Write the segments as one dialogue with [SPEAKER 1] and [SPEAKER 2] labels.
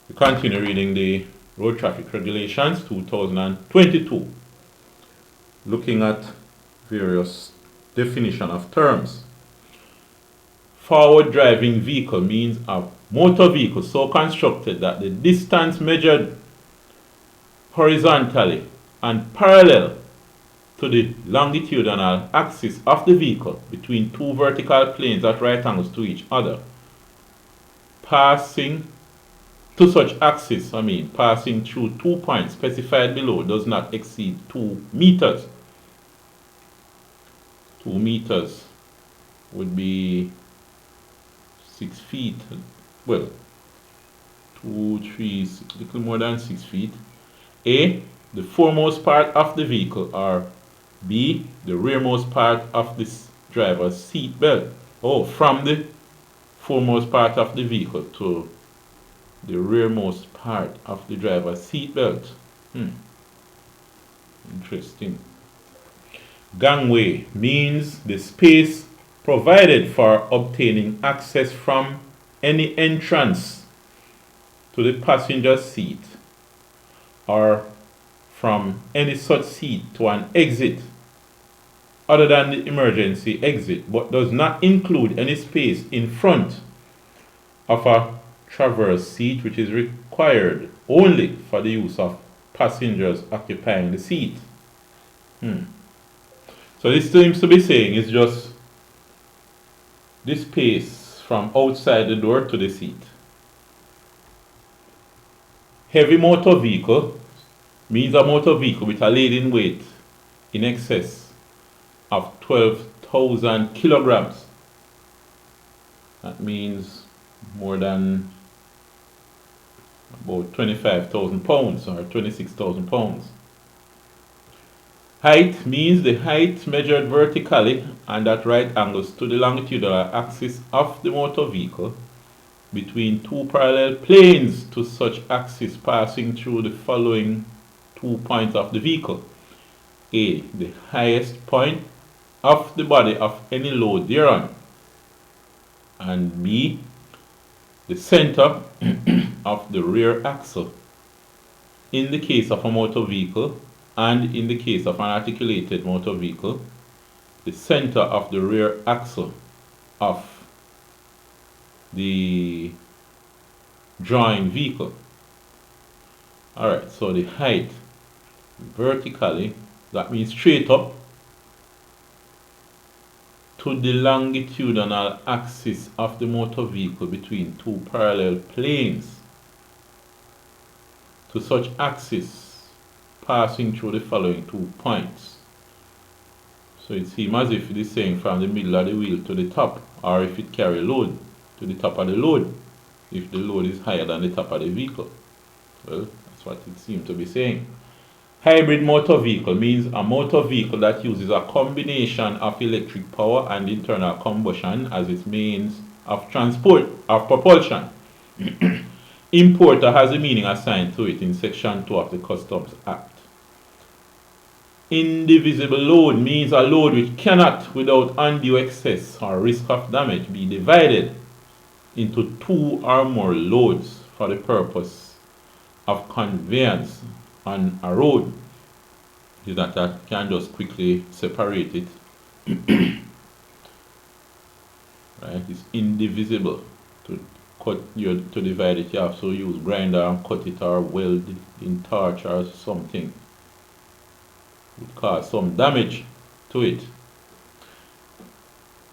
[SPEAKER 1] We continue reading the Road Traffic Regulations 2022, looking at various definition of terms. Forward driving vehicle means a motor vehicle so constructed that the distance measured horizontally and parallel to the longitudinal axis of the vehicle between two vertical planes at right angles to each other. Passing through 2 points specified below does not exceed 2 meters. 2 meters would be 6 feet. Well, 2, 3, little more than 6 feet. A, the foremost part of the vehicle, or B, the rearmost part of this driver's seat belt. From the foremost part of the vehicle to the rearmost part of the driver's seat belt. Interesting. Gangway means the space provided for obtaining access from any entrance to the passenger seat or from any such seat to an exit other than the emergency exit, but does not include any space in front of a traverse seat which is required only for the use of passengers occupying the seat. So this seems to be saying is just the space from outside the door to the seat. Heavy motor vehicle means a motor vehicle with a laden weight in excess of 12,000 kilograms. That means more than about 25,000 pounds or 26,000 pounds. Height means the height measured vertically and at right angles to the longitudinal axis of the motor vehicle between two parallel planes to such axis passing through the following 2 points of the vehicle. A, the highest point of the body of any load thereon. And B, the center of the rear axle in the case of a motor vehicle, and in the case of an articulated motor vehicle, the center of the rear axle of the drawing vehicle. Alright, so the height vertically, that means straight up to the longitudinal axis of the motor vehicle between two parallel planes to such axis passing through the following 2 points. So it seems as if it is saying from the middle of the wheel to the top, or if it carry load to the top of the load, if the load is higher than the top of the vehicle. Well, that's what it seems to be saying. Hybrid motor vehicle means a motor vehicle that uses a combination of electric power and internal combustion as its means of transport or propulsion. Importer has a meaning assigned to it in Section 2 of the Customs Act. Indivisible load means a load which cannot, without undue excess or risk of damage, be divided into 2 or more loads for the purpose of conveyance on a road. Is that I can just quickly separate it. Right? It's indivisible. To divide it, you have to use grinder and cut it or weld it in torch or something. It would cause some damage to it.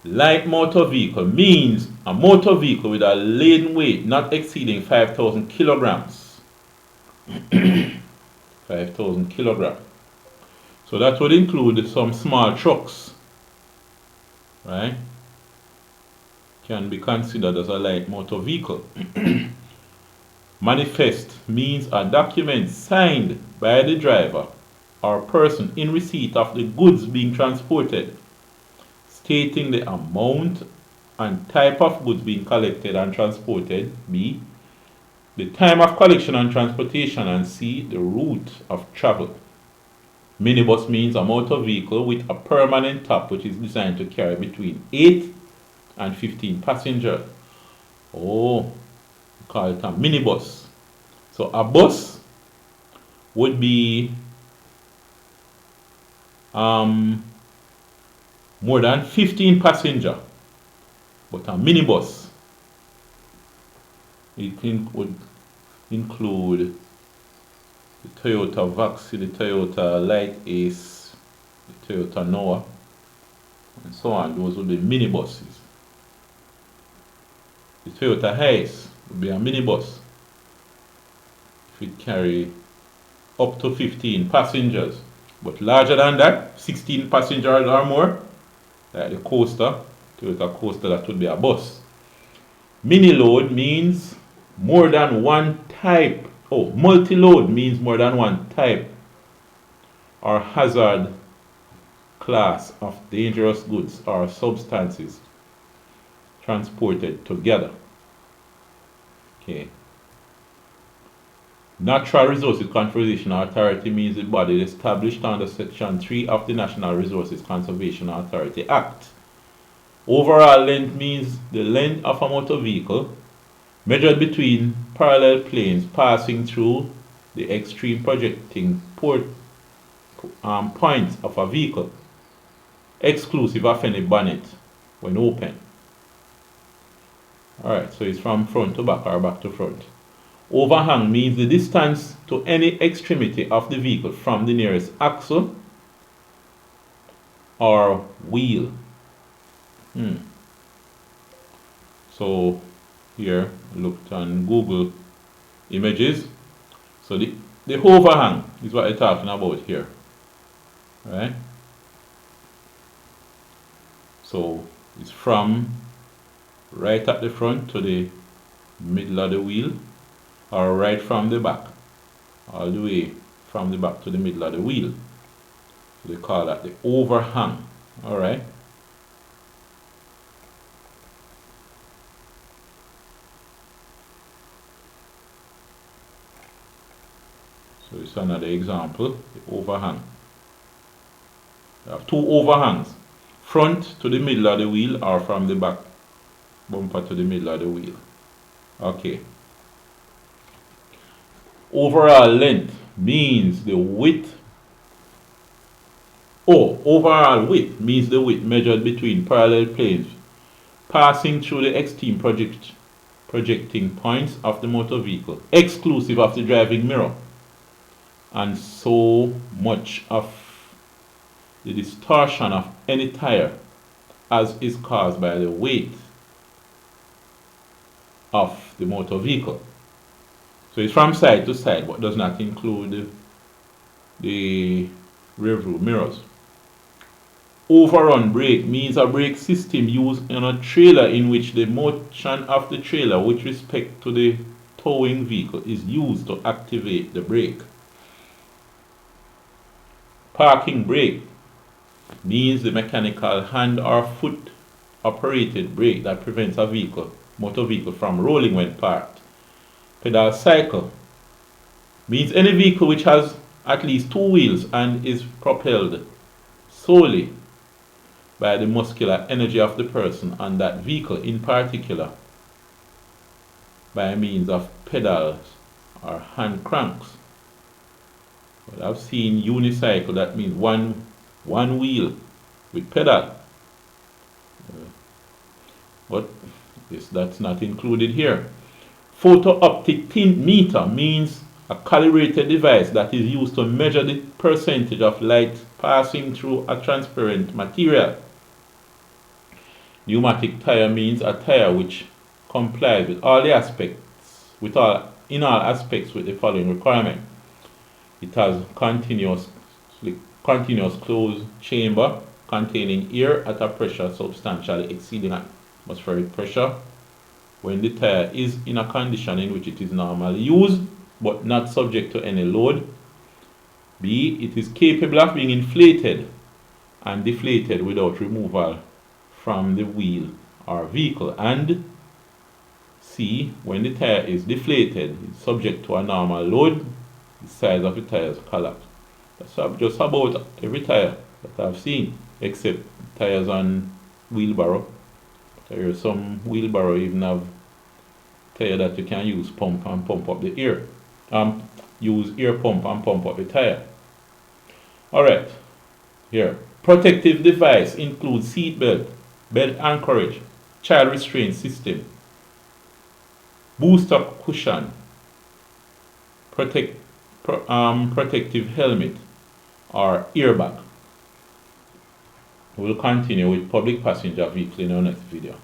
[SPEAKER 1] Light motor vehicle means a motor vehicle with a laden weight not exceeding 5,000 kilograms. 5,000 kilograms. So that would include some small trucks, right? Can be considered as a light motor vehicle. Manifest means a document signed by the driver or person in receipt of the goods being transported, stating the amount and type of goods being collected and transported. B, the time of collection and transportation, and C, the route of travel. Minibus means a motor vehicle with a permanent top which is designed to carry between 8 and 15 passengers. We call it a minibus. So a bus would be more than 15 passenger, but a minibus would include the Toyota Vaxi, the Toyota Light Ace, the Toyota Noah, and so on. Those would be minibuses. The Toyota Hiace would be a minibus. If it carry up to 15 passengers, but larger than that, 16 passengers or more, like the Coaster, Toyota Coaster, that would be a bus. Mini load means more than one type. Oh, multi-load means more than one type or hazard class of dangerous goods or substances transported together. Okay. Natural Resources Conservation Authority means the body established under Section 3 of the National Resources Conservation Authority Act. Overall length means the length of a motor vehicle measured between parallel planes passing through the extreme projecting points of a vehicle, exclusive of any bonnet when open. Alright, so it's from front to back or back to front. Overhang means the distance to any extremity of the vehicle from the nearest axle or wheel. So here I looked on Google Images. So the overhang is what they're talking about here. Right? So it's from right at the front to the middle of the wheel, or right from the back, all the way from the back to the middle of the wheel. So they call that the overhang. Alright. So it's another example, the overhang. You have two overhangs, front to the middle of the wheel or from the back bumper to the middle of the wheel. Okay. Overall length means the width. Overall width means the width measured between parallel planes passing through the extreme projecting points of the motor vehicle, exclusive of the driving mirror, and so much of the distortion of any tire as is caused by the weight of the motor vehicle. So it's from side to side, but does not include the rear view mirrors. Overrun brake means a brake system used in a trailer in which the motion of the trailer with respect to the towing vehicle is used to activate the brake. Parking brake means the mechanical hand or foot operated brake that prevents a motor vehicle from rolling when parked. Pedal cycle means any vehicle which has at least two wheels and is propelled solely by the muscular energy of the person on that vehicle, in particular by means of pedals or hand cranks. But I've seen unicycle, that means one wheel with pedal. But that's not included here. Photo-optic tint meter means a calibrated device that is used to measure the percentage of light passing through a transparent material. Pneumatic tire means a tire which complies with all aspects with the following requirement. It has continuous closed chamber containing air at a pressure substantially exceeding atmospheric pressure when the tire is in a condition in which it is normally used but not subject to any load. B. It is capable of being inflated and deflated without removal from the wheel or vehicle. And C. When the tire is deflated, it's subject to a normal load, the size of the tires collapse. That's just about every tire that I've seen, except tires on wheelbarrow. Some wheelbarrow even have tire that you can use pump up the air use air pump and pump up the tire. Alright, here. Protective device includes seat belt, belt anchorage, child restraint system, boost up cushion, protective helmet or airbag. We'll continue with public passenger vehicle in our next video.